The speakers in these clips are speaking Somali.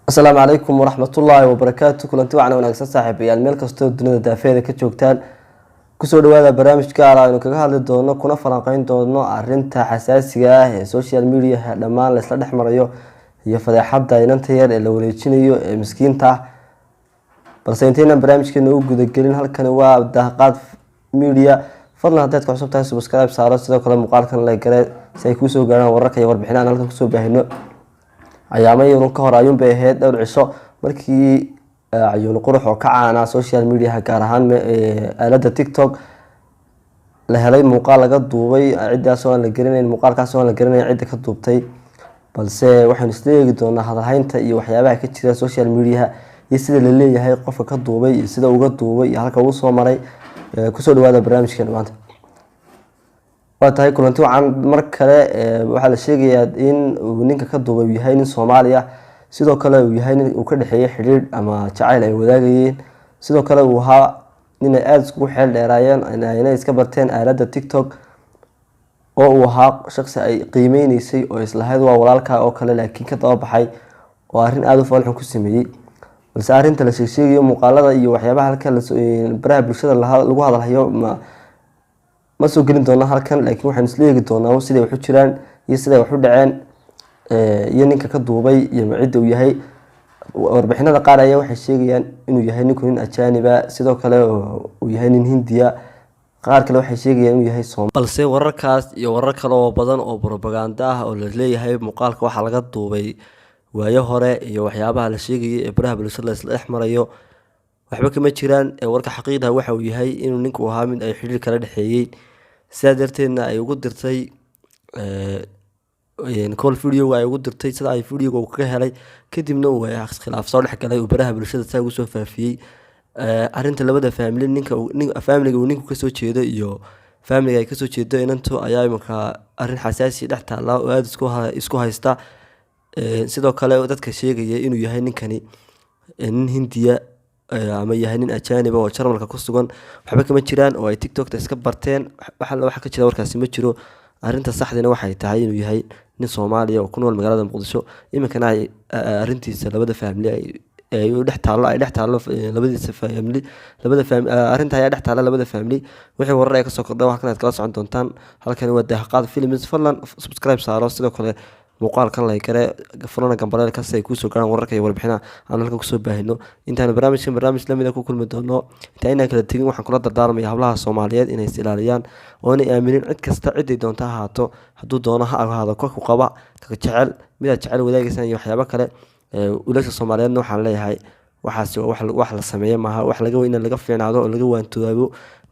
السلام عليكم ورحمة الله وبركاته. كلنتي وعنا وناقص صاحبيال meel kasto dunida daafeeda ka joogtaan kusoo dhawaada barnaamij gaar ah oo kaga hadli doono kuna falanqeyn doono arinta xasaasiga ah ee social media dhammaan la isla dhexmarayo iyo fadeexada inanta yar ee la wareejinayo ee miskiinta balse intaynaan barnaamijkeena u guda gelin halkan waa daaqad media fadlan haddaad ku cusub tahay subscribe saaro sidoo kale muuqaalkan la gare si ay ku soo gaaraan wararka iyo warbixinaha halkan kusoo baahino ayaamay uu ka hor ayuun bay ahayd dhowr cisho markii ayuun qurux oo ka caana social media gaar ahaan aalada TikTok la helay muuqaal laga duubay ciidaas oo la garanayn muuqaalkaas oo la garanayn cid ka duubtay balse waxaan isleeyahay doonaa hadalhaynta iyo waxyaabaha ka jira social media iyo sida la leeyahay qofka ka duubay iyo sida uga duubay iyo halka uu soo maray ku soo dhawaada barnaamijkan maanta tahay kulanti waxaan mar kale waxa la sheegayaa in ninka ka duubay yahay nin Soomaaliya sidoo kale uu yahay nin uu ka dhaxeeyay xiriir ama jacayl ay wadaagayeen sidoo kale uu ahaa nin aad isku xeel dheeraayeen inay iska barteen aalada TikTok oo uu ahaa shakhsi ay qiimeynaysay oo islahayd waa walaalka oo kale laakiin ka daba baxay oo arrin aad u falxun ku sameeyay balse arrinta la sheegayo muuqaalada iyo waxyaabaha halka baraha bulshada lagu hadalhayo ma soo gelin doona halkan laakiin waxaan isleeyahay doonaa sida wax u jiraan iyo sida wax u dhaceen iyo ninka ka duubay iyo cid uu yahay warbixinada qaar ayaa waxay sheegayaan inuu yahay nin ajaaniba sidoo kale uu yahay nin Hindiya qaar kale waxay sheegayaan inuu yahay Soomaali balse wararkaas iyo warar kale oo badan oo propaganda ah oo la leeyahay muuqaalka waxa laga duubay waayo hore iyo waxyaabaha la sheegayay ee baraha bulshada la isla dhexmarayo waxba kama jiraan warka xaqiiqda waxa uu yahay inuu ninku ahaa mid ay xiriir kala dhaxeeyay sida darteedna ay ugu dirtay call video ay ugu dirtay sida ay video kaga helay kadibna uu khilaaf soo dhex galay baraha bulshada saa ugu soo faafiyay arinta labada family family uu ninku ka soo jeedo iyo family ay ka soo jeedo inantu ayaa marka arin xasaasi dhex taala oo aad isku haysta sidoo kale dadka sheegaya inuu yahay ninkani nin Hindiya ama yahay nin ajaaniba oo Jarmalka ku sugan waxba kama jiraan oo ay TikTok iska barteen waxa ka jira warkaasi ma jiro arinta saxdina waxay tahay inuu yahay nin Soomaaliya oo ku nool magaalada Muqdisho iminkana ay arintiisa labada family ay dhex taalo arinta ayaa dhex taalo labada family wixii warar ay ka soo kordhay wax kale kala socon doontaan halkan waa daaqad films fadlan subscribe saaro sidoo kale muuqaalkan la kare furana gambaleel ka say ku soo gaaraan wararka iyo warbixinaha aan halkan ku soo baahino intaan barnaamij lamid ah ku kulmi doono inta inaan kala tagin waxaan kula dardaarmayaa hablaha Soomaaliyeed inay is ilaaliyaan oo inay aaminin cid kasta cid ay doonto haato hadduu doono ha ahaado ku qaba ka jecel mid jecel wadaagaysan iyo waxyaabo kale wiilasha Soomaaliyeedna waxaan leeyahay waxaas wax la sameeyo maaha wax laga weyn laga fiicnaado oo laga waantoobo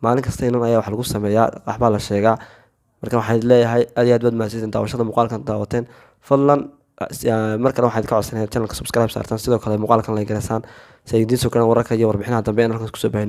maalin kasta inaan ayaa wax lagu sameeyaa waxba la sheegaa marka waxaan leeyahay aad iyo aad baad mahadsantahay daawashada muuqaalkan daawateen fadlan markana waxaad ka codsanayaa channelka subscribe saartaan sidoo kale muuqaalkan la gareysaan si ay idiin soo gaaraan wararka iyo warbixinaha dambe ee halkaas ku soo baahin